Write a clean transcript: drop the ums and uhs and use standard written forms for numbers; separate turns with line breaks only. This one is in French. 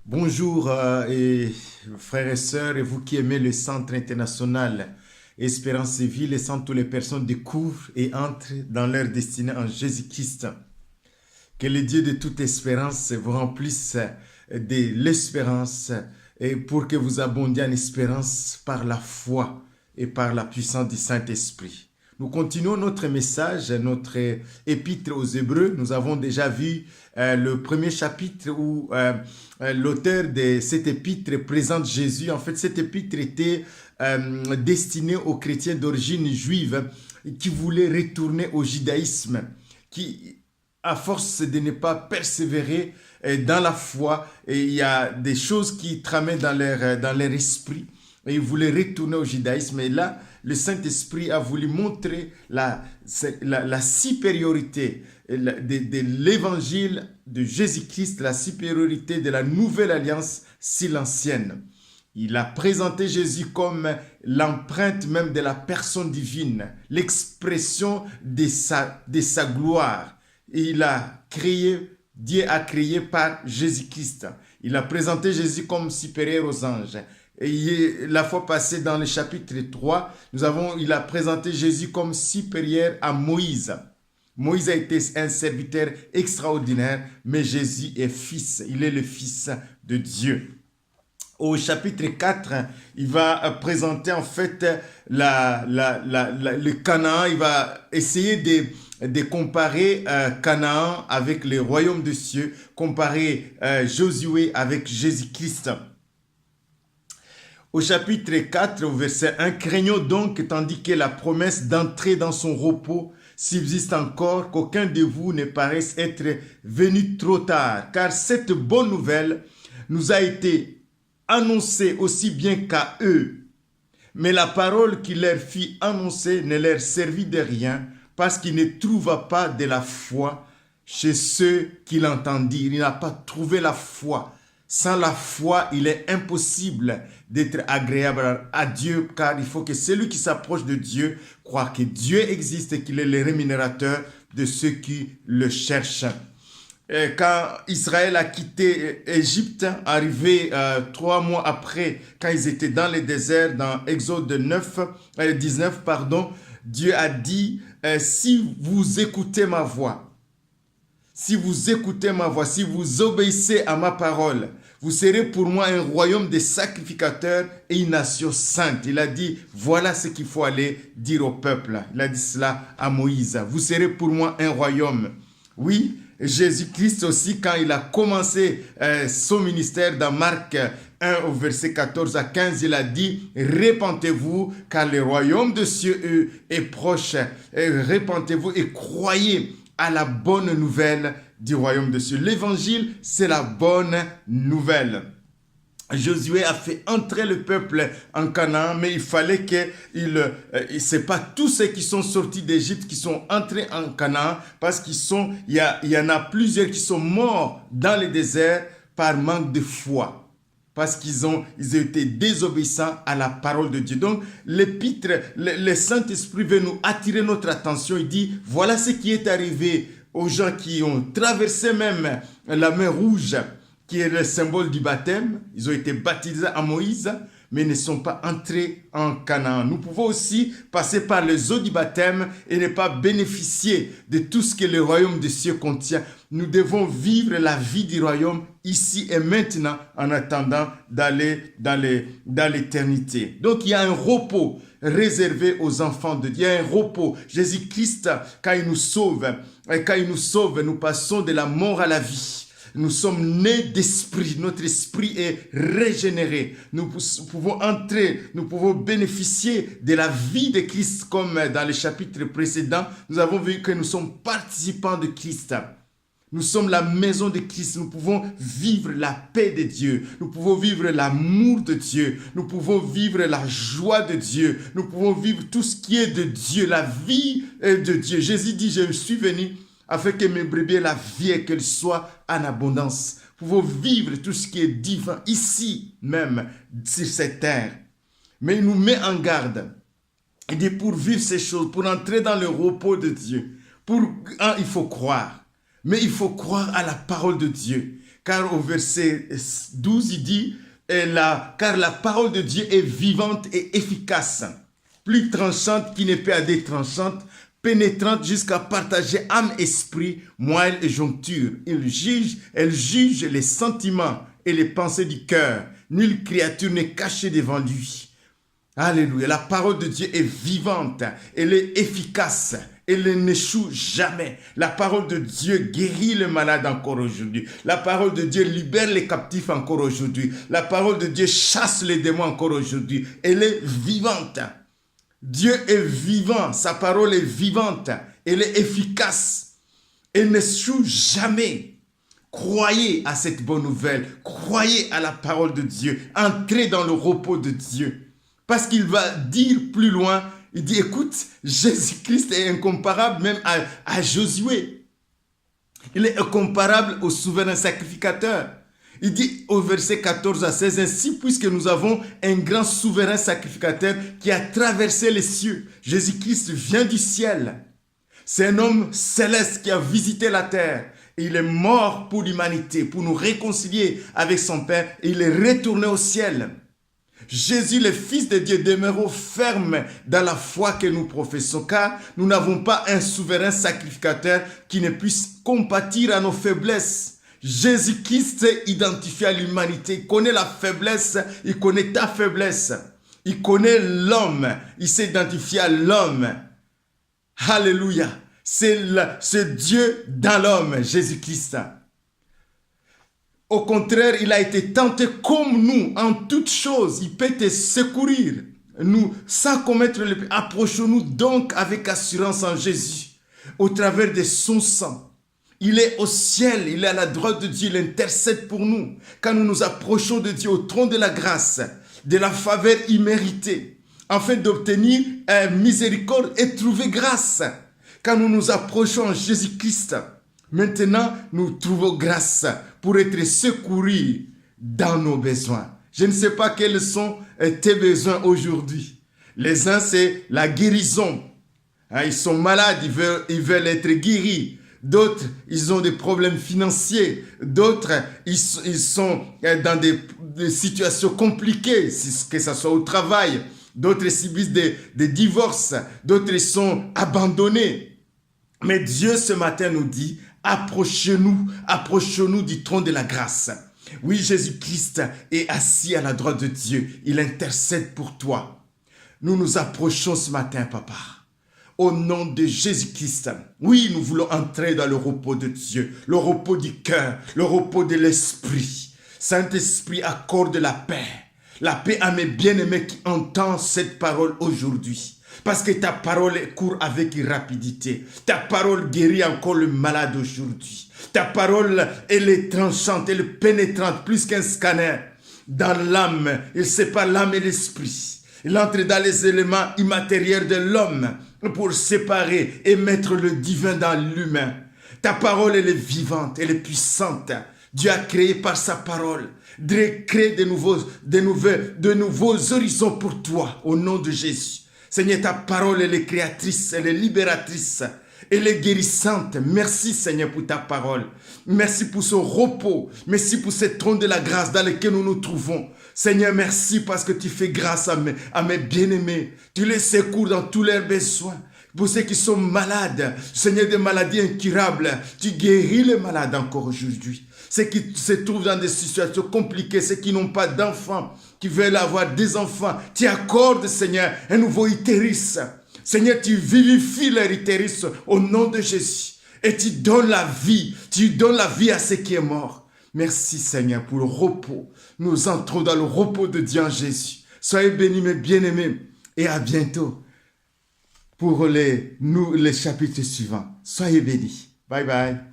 Bonjour et frères et sœurs, et vous qui aimez le Centre international Espérance et Vie, laissant toutes les personnes découvrent et entrent dans leur destinée en Jésus-Christ. Que le Dieu de toute espérance vous remplisse de l'espérance et pour que vous abondiez en espérance par la foi et par la puissance du Saint-Esprit. Nous continuons notre message, notre épître aux Hébreux. Nous avons déjà vu le premier chapitre où l'auteur de cette épître présente Jésus. En fait, cette épître était destinée aux chrétiens d'origine juive qui voulaient retourner au judaïsme, qui, à force de ne pas persévérer dans la foi, et il y a des choses qui tramaient dans leur esprit, et ils voulaient retourner au judaïsme. Et là, le Saint-Esprit a voulu montrer la supériorité de l'évangile de Jésus-Christ, la supériorité de la nouvelle alliance si l'ancienne. Il a présenté Jésus comme l'empreinte même de la personne divine, l'expression de sa gloire. Et il a créé, Dieu a créé par Jésus-Christ. Il a présenté Jésus comme supérieur aux anges. Et la fois passée, dans le chapitre 3, il a présenté Jésus comme supérieur à Moïse. Moïse a été un serviteur extraordinaire, mais Jésus est fils. Il est le fils de Dieu. Au chapitre 4, il va présenter en fait le Canaan. Il va essayer de comparer Canaan avec le royaume des cieux, comparer Josué avec Jésus-Christ. Au chapitre 4, au verset 1, « Craignons donc, tandis que la promesse d'entrer dans son repos subsiste encore, qu'aucun de vous ne paraisse être venu trop tard, car cette bonne nouvelle nous a été annoncée aussi bien qu'à eux. Mais la parole qui leur fit annoncer ne leur servit de rien, parce qu'ils ne trouva pas de la foi chez ceux qui l'entendirent. » Il n'a pas trouvé la foi. Sans la foi, il est impossible d'être agréable à Dieu, car il faut que celui qui s'approche de Dieu croit que Dieu existe et qu'il est le rémunérateur de ceux qui le cherchent. Et quand Israël a quitté Égypte, arrivé 3 mois après, quand ils étaient dans le désert, dans Exode 19, Dieu a dit, si vous écoutez ma voix, si vous obéissez à ma parole, vous serez pour moi un royaume de sacrificateurs et une nation sainte. Il a dit, voilà ce qu'il faut aller dire au peuple. Il a dit cela à Moïse. Vous serez pour moi un royaume. Oui, Jésus-Christ aussi, quand il a commencé son ministère dans Marc 1 au verset 14 à 15, il a dit, répentez-vous car le royaume de cieux est proche. Répentez-vous et croyez à la bonne nouvelle du royaume de cieux. L'évangile, c'est la bonne nouvelle. Josué a fait entrer le peuple en Canaan, mais il fallait c'est pas tous ceux qui sont sortis d'Égypte qui sont entrés en Canaan, parce il y en a plusieurs qui sont morts dans le désert par manque de foi. Parce qu'ils ont été désobéissants à la parole de Dieu. Donc, l'épître, le Saint-Esprit veut nous attirer notre attention. Il dit, voilà ce qui est arrivé aux gens qui ont traversé même la mer Rouge, qui est le symbole du baptême. Ils ont été baptisés à Moïse, mais ne sont pas entrés en Canaan. Nous pouvons aussi passer par les eaux du baptême et ne pas bénéficier de tout ce que le royaume des cieux contient. Nous devons vivre la vie du royaume ici et maintenant en attendant d'aller dans l'éternité. Donc il y a un repos réservé aux enfants de Dieu. Il y a un repos. Jésus-Christ, quand il nous sauve, nous passons de la mort à la vie. Nous sommes nés d'esprit, notre esprit est régénéré. Nous pouvons entrer, nous pouvons bénéficier de la vie de Christ, comme dans le chapitre précédent. Nous avons vu que nous sommes participants de Christ. Nous sommes la maison de Christ. Nous pouvons vivre la paix de Dieu. Nous pouvons vivre l'amour de Dieu. Nous pouvons vivre la joie de Dieu. Nous pouvons vivre tout ce qui est de Dieu, la vie de Dieu. Jésus dit, je suis venu afin que mes brebis aient la vie et qu'elle soit en abondance. Nous pouvons vivre tout ce qui est divin ici même, sur cette terre. Mais il nous met en garde. Il dit, pour vivre ces choses, pour entrer dans le repos de Dieu, il faut croire. Mais il faut croire à la parole de Dieu. Car au verset 12, il dit, car la parole de Dieu est vivante et efficace, plus tranchante qu'une épée à deux tranchante, pénétrante jusqu'à partager âme, esprit, moelle et joncture. Elle juge les sentiments et les pensées du cœur. Nulle créature n'est cachée devant lui. Alléluia. La parole de Dieu est vivante, elle est efficace, elle n'échoue jamais. La parole de Dieu guérit les malades encore aujourd'hui. La parole de Dieu libère les captifs encore aujourd'hui. La parole de Dieu chasse les démons encore aujourd'hui. Elle est vivante. Dieu est vivant, sa parole est vivante, elle est efficace, elle n'échoue jamais. Croyez à cette bonne nouvelle, croyez à la parole de Dieu, entrez dans le repos de Dieu. Parce qu'il va dire plus loin, il dit, écoute, Jésus-Christ est incomparable même à Josué. Il est incomparable au souverain sacrificateur. Il dit au verset 14 à 16, « Ainsi, puisque nous avons un grand souverain sacrificateur qui a traversé les cieux. » Jésus-Christ vient du ciel. C'est un homme céleste qui a visité la terre. Et il est mort pour l'humanité, pour nous réconcilier avec son Père. Et il est retourné au ciel. Jésus, le Fils de Dieu, demeure ferme dans la foi que nous professons, car nous n'avons pas un souverain sacrificateur qui ne puisse compatir à nos faiblesses. Jésus-Christ identifie à l'humanité, il connaît la faiblesse, il connaît ta faiblesse. Il connaît l'homme, il s'identifie à l'homme. Alléluia. C'est Dieu dans l'homme, Jésus-Christ. Au contraire, il a été tenté comme nous en toutes choses. Il peut te secourir. Nous, sans commettre le péché, approchons-nous donc avec assurance en Jésus, au travers de son sang. Il est au ciel, il est à la droite de Dieu, il intercède pour nous. Quand nous nous approchons de Dieu au trône de la grâce, de la faveur imméritée, afin d'obtenir miséricorde et trouver grâce. Quand nous nous approchons en Jésus-Christ, maintenant nous trouvons grâce pour être secourus dans nos besoins. Je ne sais pas quels sont tes besoins aujourd'hui. Les uns, c'est la guérison. Ils sont malades, ils veulent être guéris. D'autres, ils ont des problèmes financiers. D'autres, ils sont dans des situations compliquées, que ce soit au travail. D'autres subissent des divorces. D'autres sont abandonnés. Mais Dieu, ce matin, nous dit, approchons-nous du trône de la grâce. Oui, Jésus-Christ est assis à la droite de Dieu. Il intercède pour toi. Nous nous approchons ce matin, papa. Au nom de Jésus-Christ, oui, nous voulons entrer dans le repos de Dieu, le repos du cœur, le repos de l'esprit. Saint-Esprit, accorde la paix à mes bien-aimés qui entendent cette parole aujourd'hui. Parce que ta parole court avec rapidité. Ta parole guérit encore le malade aujourd'hui. Ta parole, elle est tranchante, elle est pénétrante, plus qu'un scanner. Dans l'âme, il sépare l'âme et l'esprit. Il entre dans les éléments immatériels de l'homme pour séparer et mettre le divin dans l'humain. Ta parole, elle est vivante, elle est puissante. Dieu a créé par sa parole. Dieu crée de nouveaux horizons pour toi, au nom de Jésus. Seigneur, ta parole, elle est créatrice, elle est libératrice, elle est guérissante. Merci, Seigneur, pour ta parole. Merci pour ce repos. Merci pour ce trône de la grâce dans lequel nous nous trouvons. Seigneur, merci parce que tu fais grâce à mes bien-aimés. Tu les secours dans tous leurs besoins. Pour ceux qui sont malades, Seigneur, des maladies incurables, tu guéris les malades encore aujourd'hui. Ceux qui se trouvent dans des situations compliquées, ceux qui n'ont pas d'enfants, qui veulent avoir des enfants, tu accordes, Seigneur, un nouveau utérus. Seigneur, tu vivifies leur utérus au nom de Jésus. Et tu donnes la vie à ceux qui sont morts. Merci, Seigneur, pour le repos. Nous entrons dans le repos de Dieu en Jésus. Soyez bénis, mes bien-aimés, et à bientôt pour les chapitres suivants. Soyez bénis. Bye bye.